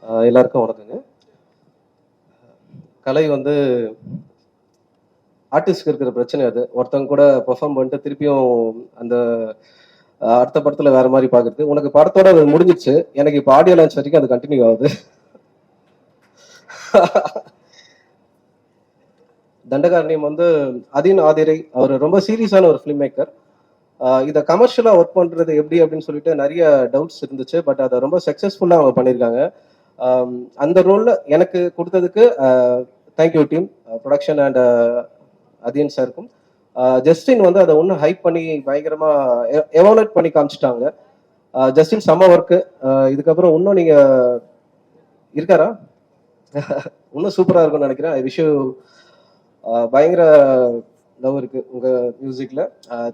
எல்லாருக்கும் வணக்கங்க. கலை வந்து ஆர்டிஸ்ட்க்கு இருக்கிற பிரச்சனை அது. ஒருத்தவங்க கூட பெர்ஃபார்ம் பண்ணிட்டு திருப்பியும் அந்த அடுத்த படத்துல வேற மாதிரி பாக்குறது. உனக்கு படத்தோட அது முடிஞ்சிருச்சு. எனக்கு இப்போ ஆடியோ லான்ச் வரைக்கும் அது கண்டினியூ ஆகுது. தண்டகாரண்யம் வந்து அதீன் ஆதிரை அவர் ரொம்ப சீரியஸான ஒரு ஃபிலிம் மேக்கர். இதை கமர்ஷியலா ஒர்க் பண்றது எப்படி அப்படின்னு சொல்லிட்டு நிறைய டவுட்ஸ் இருந்துச்சு. பட் அதை ரொம்ப சக்சஸ்ஃபுல்லா அவங்க பண்ணியிருக்காங்க. அந்த ரோல்ல எனக்கு கொடுத்ததுக்கு thank you team, production and Athiyan சாருக்கும். ஜஸ்டின் வந்து அதை ஒன்றும் ஹைப் பண்ணி பயங்கரமா எவாலுவேட் பண்ணி காமிச்சிட்டாங்க. ஜஸ்டின் செம்ம ஒர்க்கு. இதுக்கப்புறம் இன்னும் நீங்க இருக்காரா? இன்னும் சூப்பரா இருக்கும்னு நினைக்கிறேன். ஐ விஷ் யூ பயங்கர லவ் இருக்கு உங்க மியூசிக்ல.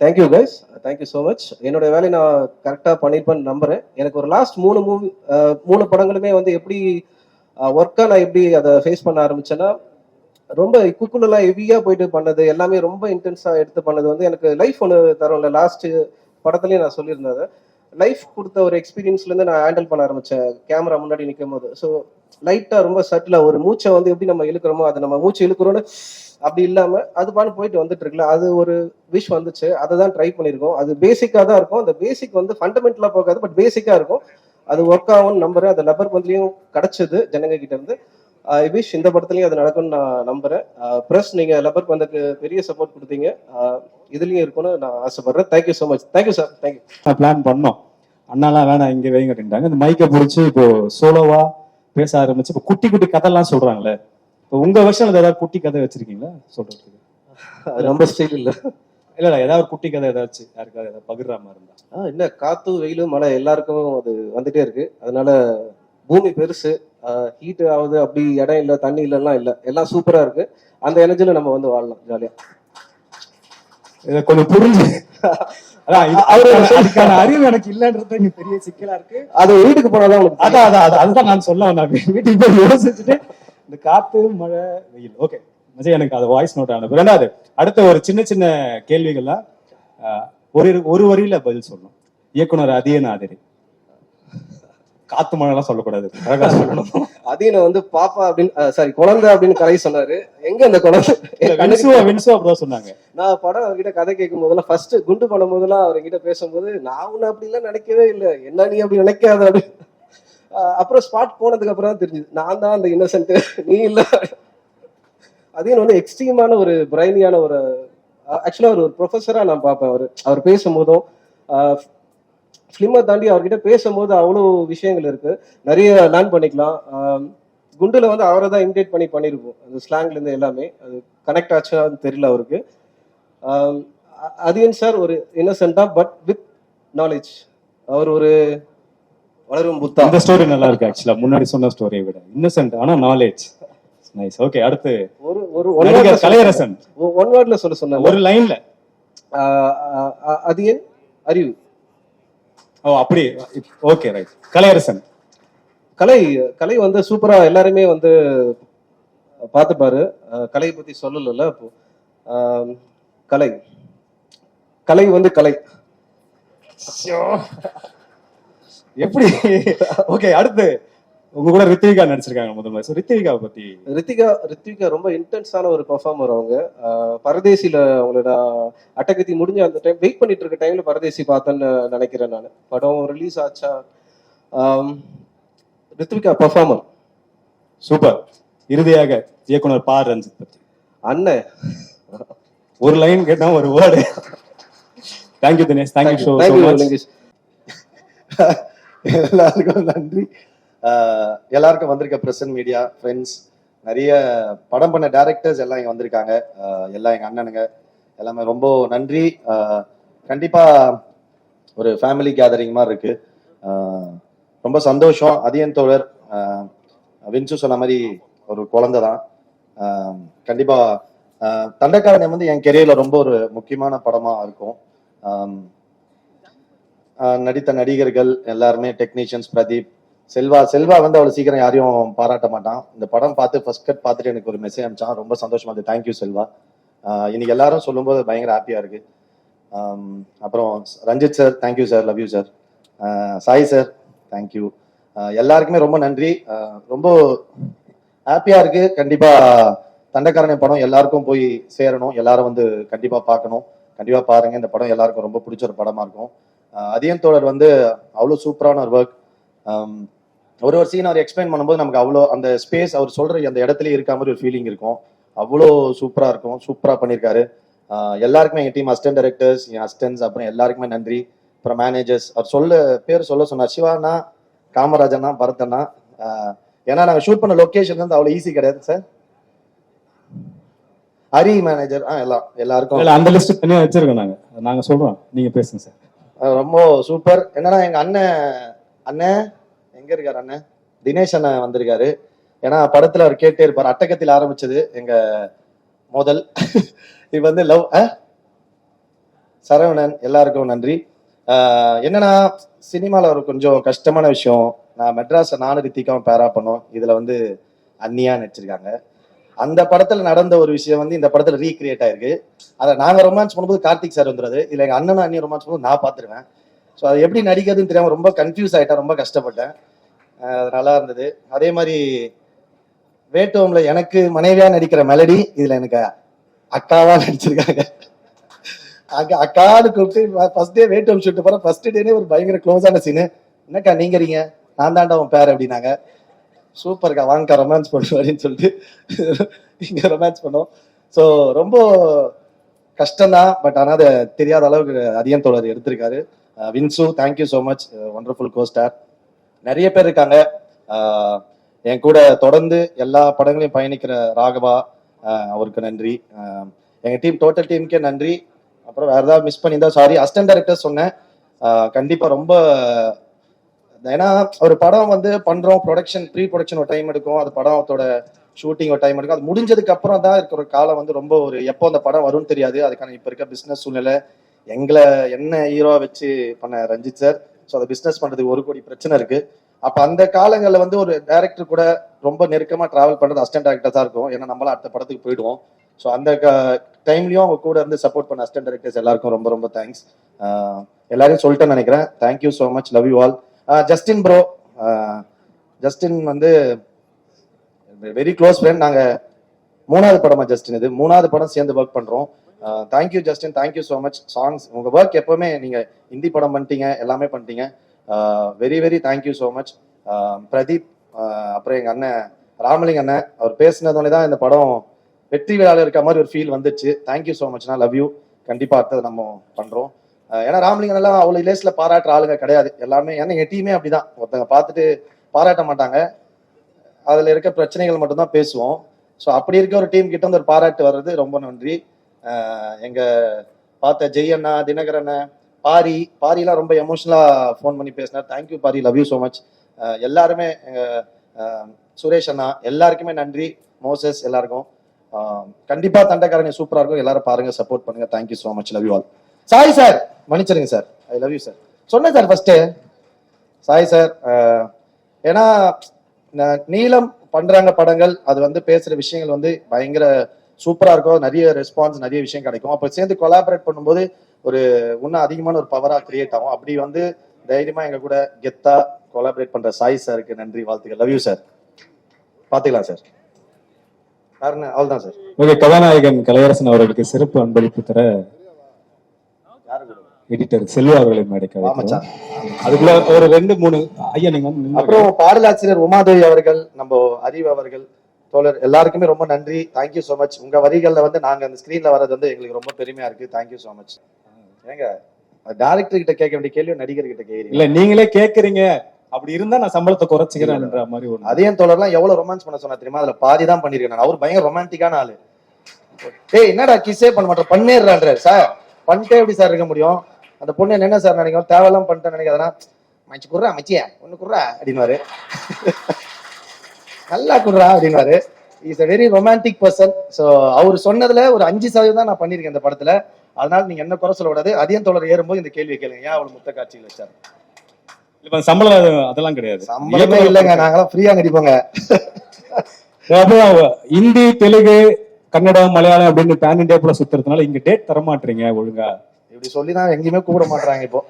Thank you guys, thank you so much. என்னோட வேலையை நான் கரெக்டாக பண்ணியிருப்பேன்னு நம்புறேன். எனக்கு ஒரு லாஸ்ட் 3 படங்களுமே வந்து எப்படி ஒர்க்கா நான் எப்படி அதை ஃபேஸ் பண்ண ஆரம்பிச்சேன்னா, ரொம்ப குக்குலாம் ஹெவியா போயிட்டு பண்ணது எல்லாமே ரொம்ப இன்டென்ஸா எடுத்து பண்ணது வந்து எனக்கு லைஃப் ஒன்று தரும்ல. லாஸ்ட் படத்துலயும் நான் சொல்லியிருந்தேன். லைஃப் கொடுத்த ஒரு எக்ஸ்பீரியன்ஸ்ல இருந்து நான் ஹேண்டில் பண்ண ஆரம்பிச்சேன் கேமரா முன்னாடி நிற்கும் போது. ஸோ லைட்டா ரொம்ப சட்டிலா ஒரு மூச்சை வந்து எப்படி நம்ம இழுக்கிறோமோ அதை நம்ம மூச்சு இழுக்கிறோன்னு அப்படி இல்லாம அது பாட்டு போயிட்டு வந்துட்டு இருக்குல்ல, அது ஒரு விஷ் வந்துச்சு. அதை தான் ட்ரை பண்ணியிருக்கோம். அது பேசிக்கா தான் இருக்கும். அந்த பேசிக் வந்து ஃபண்டமெண்டலா போகாது, பட் பேசிக்கா இருக்கும். அது ஒர்க் ஆகும்னு நம்புறேன். அது லப்பர் பந்த்லயும் கிடைச்சது ஜனங்க கிட்ட இருந்து. ஐ விஷ் இந்த படத்துலயும் அது நடக்கும்னு நான் நம்புறேன். ப்ளஸ் நீங்க லப்பர் பந்துக்கு பெரிய சப்போர்ட் கொடுத்தீங்க, இதுலயும் இருக்கும்னு நான் ஆசைப்படுறேன். Thank you so much. Thank you sir. Thank you. Plan பண்ணோம். அண்ணாலாம் வேணாம் இங்க வைங்க அப்படின்ட்டாங்க. இந்த மைக்கை பிடிச்சி இப்போ சோலோவா பேச ஆரம்பிச்சு இப்போ குட்டி குட்டி கதைலாம் சொல்றாங்களே. இப்போ உங்க வருஷம் ஏதாவது குட்டி கதை வச்சிருக்கீங்களா சொல்றதுக்கு? ரொம்ப ஸ்டைல் இல்ல இல்ல ஏதாவது குட்டி கதை ஏதாச்சும் யாருக்காவது ஏதாவது பகிர்ற மாதிரி இருந்தா? இல்ல, காத்து வெயில் மழை எல்லாருக்கும் அது வந்துட்டே இருக்கு. அதனால பூமி பெருசு, ஹீட் ஆகுது, அப்படி இடம் இல்லை, தண்ணி இல்லைன்னா இல்லை, எல்லாம் சூப்பரா இருக்கு. அந்த எனர்ஜில நம்ம வந்து வாழலாம் ஜாலியா. இதை கொஞ்சம் புரிஞ்சு அதுக்கான அறிவு எனக்கு இல்லன்றது இங்க பெரிய சிக்கலா இருக்கு. அது வீட்டுக்கு போனாதான் அதுதான் நான் சொல்ல வந்தேன். வீட்டுக்கு போய் யோசிச்சுட்டு இந்த காத்து மழை வெயில் ஓகே மஜா எனக்கு அது வாய்ஸ் நோட் ஆனது. ரெண்டாவது அடுத்த ஒரு சின்ன சின்ன கேள்விகள்லாம் ஒரு வரியில பதில் சொல்லணும். இயக்குனர் அதியன் ஆதிரை. காத்து மழை எல்லாம் சொல்லக்கூடாது, அழகா சொல்லணும். அதீன வந்து பாப்பா அப்படின்னு சாரி குழந்தை அப்படின்னு கதை சொன்னாரு. எங்க அந்த குழந்தை அப்படிதான் சொன்னாங்க. நான் படம் அவர்கிட்ட கதை கேட்கும் போதெல்லாம் ஃபர்ஸ்ட் குண்டு பண்ணும் போதெல்லாம் அவர்கிட்ட பேசும்போது நான் உன்னை அப்படிலாம் நினைக்கவே இல்லை, என்ன நீ அப்படி நினைக்காத அப்படி. அப்புறம் ஸ்பாட் போனதுக்கு அப்புறம் தான் தெரிஞ்சுது நான் தான் அந்த இன்னசென்ட், நீ இல்லை. அதீன் வந்து எக்ஸ்ட்ரீமான ஒரு பிரைனியான ஒரு ஆக்சுவலா ஒரு ப்ரொஃபஸரா நான் பார்ப்பேன். அவர் பேசும்போதும் ஃபிலிமை தாண்டி அவர்கிட்ட பேசும்போது அவ்வளோ விஷயங்கள் இருக்கு, நிறைய லேர்ன் பண்ணிக்கலாம். குண்டுல வந்து அவரை தான் இமிடேட் பண்ணியிருப்போம். அந்த ஸ்லாங்ல இருந்து எல்லாமே அது கனெக்ட் ஆச்சுன்னு தெரியல அவருக்கு. அதியன் சார் ஒரு இன்னசென்டா பட் வித் நாலேஜ். அவர் ஒரு வளரும் புத்தா. இந்த ஸ்டோரி நல்லா இருக்கு ஆக்சுவலா, முன்னாடி சொன்ன ஸ்டோரியை விட இன்னசென்ட் ஆனா நாலேஜ். நைஸ். ஓகே அடுத்து ஒரு கலையரசன் ஒன் வேர்ட்ல சொன்ன ஒரு லைன்ல அதியன் அறிவு. ஓ அப்படி ஓகே ரைட். கலையரசன். கலை வந்து சூப்பரா எல்லாருமே வந்து பார்த்துப்பாரு. கலையை பத்தி சொல்லல. இப்போ கலை வந்து கலை எப்படி? ஓகே அடுத்து உங்க கூட ரித்விகா நடிச்சிருக்காங்க முதல்ல. ரித்விகா பத்தி. ரித்விகா ரொம்ப இன்டென்ஸான ஒரு பெர்ஃபார்மர். அவங்க பரதேசியில அவங்களோட அட்டகத்தி முடிஞ்ச அந்த டைம் வெயிட் பண்ணிட்டு இருக்க டைம்ல பரதேசி பார்த்தேன்னு நினைக்கிறேன் நான். படம் ரிலீஸ் ஆச்சா. Rithvika performer super. இறுதியாக இயக்குனர் பா ரஞ்சித் பத்தி. அண்ணன் ஒரு லைன் கேட்டா ஒரு word. Thank you Dinesh. Thank you so much. எல்லாருக்கும் நன்றி. எல்லாருக்கும் வந்திருக்க பிரசன்ட் மீடியா ஃப்ரெண்ட்ஸ், நிறைய படம் பண்ண டைரக்டர்ஸ் எல்லாம் இங்கே வந்திருக்காங்க. எல்லாம் எங்கள் அண்ணனுங்க எல்லாமே ரொம்ப நன்றி. கண்டிப்பா ஒரு ஃபேமிலி கேதரிங் மாதிரி இருக்கு. ரொம்ப சந்தோஷம். அதியன் தோழர் வின்சு சொன்ன மாதிரி ஒரு குழந்தை தான். கண்டிப்பா தண்டக்காரனை வந்து என் கெரியர்ல ரொம்ப ஒரு முக்கியமான படமா இருக்கும். நடித்த நடிகர்கள் எல்லாருமே, டெக்னீஷியன்ஸ் பிரதீப், செல்வா வந்து அவ்வளவு சீக்கிரம் யாரையும் பாராட்ட மாட்டான். இந்த படம் பார்த்து ஃபர்ஸ்ட் கட் பார்த்துட்டு எனக்கு ஒரு மெசேஜ் அனுப்பிச்சான். ரொம்ப சந்தோஷமா இருக்கு. தேங்க்யூ செல்வா. இன்னைக்கு எல்லாரும் சொல்லும்போது பயங்கர ஹாப்பியா இருக்கு. அப்புறம் Ranjith sir thank you sir, love you sir. Sai sir thank you. எல்லாருக்குமே ரொம்ப நன்றி. ரொம்ப ஹாப்பியா இருக்கு. கண்டிப்பா தண்டக்காரனை படம் எல்லாருக்கும் போய் சேரணும். எல்லாரும் வந்து கண்டிப்பா பார்க்கணும். கண்டிப்பா பாருங்க. இந்த படம் எல்லாருக்கும் ரொம்ப பிடிச்ச ஒரு படமா இருக்கும். அதியன் தோழர் வந்து அவ்வளோ சூப்பரான ஒரு ஒர்க். ஒரு ஒரு சீன் அவர் எக்ஸ்பிளைன் பண்ணும்போது நமக்கு அவ்வளோ அந்த ஸ்பேஸ் அவர் சொல்ற அந்த இடத்துல இருக்க மாதிரி ஒரு ஃபீலிங் இருக்கும். அவ்வளோ சூப்பரா இருக்கும். சூப்பரா பண்ணியிருக்காரு. எல்லாருக்குமே என் டீம் அசிஸ்டன்ட் டைரக்டர்ஸ், என் அசிஸ்டன்ஸ், அப்புறம் எல்லாருக்குமே நன்றி. அப்புறம் மேனேஜர்ஸ், அவர் பேர் சொல்ல சொன்னார். சிவானா, காமராஜனா, பரதனா. ஏன்னா நாங்கள் ஷூட் பண்ண லொக்கேஷன் வந்து அவ்வளோ ஈஸி கிடையாது சார். ஹரி மேனேஜர், எல்லாருக்கும் அந்த லிஸ்ட் தனியா வச்சிருக்கோம் நாங்க சொல்றோம், நீங்க பேசுங்க சார். ரொம்ப சூப்பர். என்னன்னா எங்க அண்ணன் எங்க இருக்காரு? அண்ணன் தினேஷ் அண்ணன் வந்திருக்காரு. ஏன்னா படத்துல அவர் கேட்டே இருப்பார். அட்டகத்தில் ஆரம்பிச்சது எங்க மோதல். இது வந்து லவ். சரவணன், எல்லாருக்கும் நன்றி. என்னன்னா சினிமால ஒரு கொஞ்சம் கஷ்டமான விஷயம். நான் மெட்ராஸ் நானும் ரித்திகாவும் பேரா பண்ணோம். இதுல வந்து அன்னியா நடிச்சிருக்காங்க. அந்த படத்துல நடந்த ஒரு விஷயம் வந்து இந்த படத்துல ரீக்ரியேட் ஆயிருக்கு. அதை நாங்க ரொமான்ஸ் பண்ணும்போது கார்த்திக் சார் வந்துடுறது. இதுல எங்க அண்ணனும் அண்ணியும் ரொமான்ஸ் பண்ணும்போது நான் பாத்துருவேன். ஸோ அது எப்படி நடிக்கிறதுன்னு தெரியாம ரொம்ப கன்ஃபியூஸ் ஆயிட்டேன். ரொம்ப கஷ்டப்பட்டேன். அது நல்லா இருந்தது. அதே மாதிரி வேட்டோம்ல எனக்கு மனைவியா நடிக்கிற மெலடி இதுல எனக்கு அக்காவா நடிச்சிருக்காங்க. அக்கான்னு கூப்பிட்டு ஃபர்ஸ்ட் டே வேட்டோம் ஷூட் போற ஃபர்ஸ்ட் டேனே ஒரு பயங்கர க்ளோஸான சீனு. என்னக்கா நீங்க நான் தாண்டா உன் பேர் அப்படின்னாங்க. சூப்பர்க்கா, வாங்கக்கா ரொமான்ஸ் பண்ணுவாருன்னு சொல்லிட்டு இங்க ரொமான்ஸ் பண்ணோம். ஸோ ரொம்ப கஷ்டம்தான். பட் ஆனால் அதை தெரியாத அளவுக்கு அதியன் தோழர் எடுத்திருக்காரு. Vinsu, thank you so much, wonderful co-star. நிறைய பேர் இருக்காங்க என் கூட தொடர்ந்து எல்லா படங்களையும் பயணிக்கிற ராகவா, அவருக்கு நன்றி. எங்க டீம் டோட்டல் டீமுக்கே நன்றி. அப்புறம் வேற ஏதாவது மிஸ் பண்ணியிருந்தா சாரி. அசிஸ்டன்ட் டைரக்டர் சொன்னேன். கண்டிப்பா ரொம்ப, ஏன்னா ஒரு படம் வந்து பண்றோம், ப்ரொடக்ஷன் ப்ரீ ப்ரொடக்ஷன் ஒரு டைம் எடுக்கும். அது படத்தோட ஷூட்டிங் ஒரு டைம் எடுக்கும். அது முடிஞ்சதுக்கு அப்புறம் தான் இருக்கிற காலம் வந்து ரொம்ப ஒரு எப்போ அந்த படம் வரும்னு தெரியாது. அதுக்கான இப்ப இருக்க பிசினஸ் சூழ்நிலை, எங்களை என்ன ஹீரோவா வச்சு பண்ண ரஞ்சித் சார். ஸோ அதை பிசினஸ் பண்றதுக்கு 1 கோடி பிரச்சனை இருக்கு. அப்ப அந்த காலங்களில் வந்து ஒரு டைரக்டர் கூட ரொம்ப நெருக்கமா டிராவல் பண்றது அசிஸ்டன்ட் டைரக்டர் தான் இருக்கும். ஏன்னா நம்மளாம் அடுத்த படத்துக்கு போயிடுவோம். ஸோ அந்த டைம்லயும் அவங்க கூட இருந்து சப்போர்ட் பண்ண அசிஸ்டன்ட் டைரக்டர்ஸ் எல்லாருக்கும் ரொம்ப ரொம்ப தேங்க்ஸ். எல்லாரையும் சொல்லிட்டேன்னு நினைக்கிறேன். Thank you so much, love you all. Justin bro, Justin வந்து வெரி க்ளோஸ் ஃப்ரெண்ட். நாங்க 3வது படமா ஜஸ்டின், இது 3வது படம் சேர்ந்து ஒர்க் பண்றோம். Thank you Justin, thank you so much. Songs உங்க ஒர்க் எப்பவுமே, நீங்க ஹிந்தி படம் பண்ணிட்டீங்க, எல்லாமே பண்ணிட்டீங்க. Very very thank you so much. Pradeep, அப்புறம் எங்க அண்ணன் ராமலிங்க அண்ணன், அவர் பேசினதோடனே தான் இந்த படம் வெற்றி விழாவில் இருக்க மாதிரி ஒரு ஃபீல் வந்துச்சு. தேங்க்யூ ஸோ மச்னா, லவ் யூ. கண்டிப்பா அடுத்தது நம்ம பண்றோம். ஏன்னா ராமலிங்கன் எல்லாம் அவ்வளோ லேஸ்ல பாராட்டுற ஆளுங்க கிடையாது எல்லாமே. ஏன்னா என் டீமே அப்படிதான், ஒருத்தங்க பார்த்துட்டு பாராட்ட மாட்டாங்க, அதுல இருக்க பிரச்சனைகள் மட்டும்தான் பேசுவோம். ஸோ அப்படி இருக்க ஒரு டீம் கிட்ட வந்து ஒரு பாராட்டு வர்றது ரொம்ப நன்றி. எங்க பார்த்த ஜெய் அண்ணா, தினகர் அண்ணன், பாரிலாம் ரொம்ப எமோஷனலா ஃபோன் பண்ணி பேசினார். Thank you Pari, love you so much. எல்லாருமே, எங்க சுரேஷ் அண்ணா, எல்லாருக்குமே நன்றி. மோசஸ், எல்லாருக்கும் கண்டிப்பா தண்டக்காரங்க சூப்பரா இருக்கும். எல்லாரும் பாருங்க, சப்போர்ட் பண்ணுங்க. Thank you so much, love you all. Sai sir, மன்னிச்சிருங்க sir, I love you sir. சொன்னேன் சார் ஃபர்ஸ்ட் சாய் சார். ஏன்னா நீளம் பண்றாங்க படங்கள், அது வந்து பேசுற விஷயங்கள் வந்து பயங்கர சூப்பரா இருக்கும். நிறைய ரெஸ்பான்ஸ், நிறைய விஷயம் கிடைக்கும். அப்ப சேர்ந்து கொலாபரேட் பண்ணும்போது ஒரு இன்னும் அதிகமான ஒரு பவரா கிரியேட் ஆகும். அப்படி வந்து தைரியமா எங்க கூட கெத்தா கொலாபரேட் பண்ற சாய் சாருக்கு நன்றி, வாழ்த்துக்கள். Love you sir. பாத்துக்கலாம் சார். அவ்வளவுதான் சார். ஓகே, கதாநாயகன் கலையரசன் அவர்களுக்கு சிறப்பு அன்பளிப்பு தர எடிட்டர் செல்வா அவர்களை மேடைக்கு அதுக்குள்ள ஒரு 2-3 ஐயா நீங்க வந்து. அப்புறம் பாடலாசிரியர் உமாதேவி அவர்கள், நம்ம அறிவு அவர்கள், தோழர், எல்லாருக்குமே ரொம்ப நன்றி. Thank you so much. உங்க வரிகள்ல வந்து நாங்க அந்த ஸ்கிரீன்ல வர்றது வந்து எங்களுக்கு ரொம்ப பெருமையா இருக்கு. Thank you so much. ஏங்க டைரக்டர் கிட்ட கேட்க வேண்டிய கேள்வி நடிகர் கிட்ட கேக்குறீங்க. இல்ல நீங்களே கேக்குறீங்க, அப்படி இருந்தா நான் சம்பளத்தை குறைச்சிக்கிறேன்ற மாதிரி ஒரு. அதியன் தோழர்லாம் எவ்வளவு ரொமான்ஸ் பண்ண சொன்னா தெரியுமா? அதுல பாதி தான் பண்ணிருக்கேன் நான். அவர் பயங்கர ரொமான்டிக்கான ஆளு. ஏய் என்னடா கிஸ்ஸே பண்ண மாட்டேன், பண்ணிடுறான்றாரு சார். பண்ணிட்டே எப்படி சார் இருக்க முடியும்? அந்த பொண்ணு என்ன சார் நினைக்கும், தேவையெல்லாம் பண்ணிட்டேன் நினைக்காதனா, மச்சி குடுறா, மச்சியா ஒண்ணு குடுறா அப்படின்வாரு. நல்லா குடுறா அப்படின்வாரு. Is a very romantic person. So அவர் சொன்னதுல ஒரு 5% தான் நான் பண்ணிருக்கேன் இந்த படத்துல. அதனால நீங்க என்ன குறை சொல்லக்கூடாது. அதியன் தோழர் ஏறும்போது இந்த கேள்வியை கேளுங்க, ஏன் அவ்வளவு முத்த காட்சிகள் வச்சாரு? இப்ப சம்பளம் அதெல்லாம் கிடையாது, சம்பளமே இல்லைங்க, நாங்களாம் ஃப்ரீயா நடிப்போங்க. ஹிந்தி, தெலுங்கு, கன்னடம், மலையாளம் அப்படின்னு பேன் இண்டியா கூட சுத்துறதுனால இங்க டேட் தர மாட்டீங்க ஒழுங்கா. இப்படி சொல்லிதான் எங்கேயுமே கூப்பிட மாட்டாங்க இப்போ.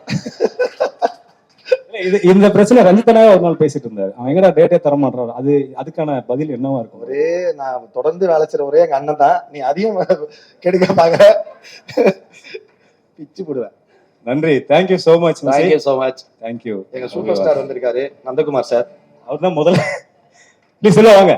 இந்த பிரச்சனை ரஞ்சிதனாவே ஒரு நாள் பேசிட்டு இருந்தாரு. அவன் எங்கடா டேட்டே தர மாட்டாரு. அதுக்கான பதில் என்னவா இருக்கும்? ஒரே நான் தொடர்ந்து வேலை செய்யற ஒரே எங்க அண்ணன் தான். நீ அதையும் கெடுக்க பாக்குற, பிச்சு போடுவேன். நன்றி. Thank you so much. Thank you so much. Thank you. எங்க சூப்பர் ஸ்டார் வந்திருக்காரு, நந்தகுமார் சார். அவர் தான் முதல்ல. சொல்ல வாங்க.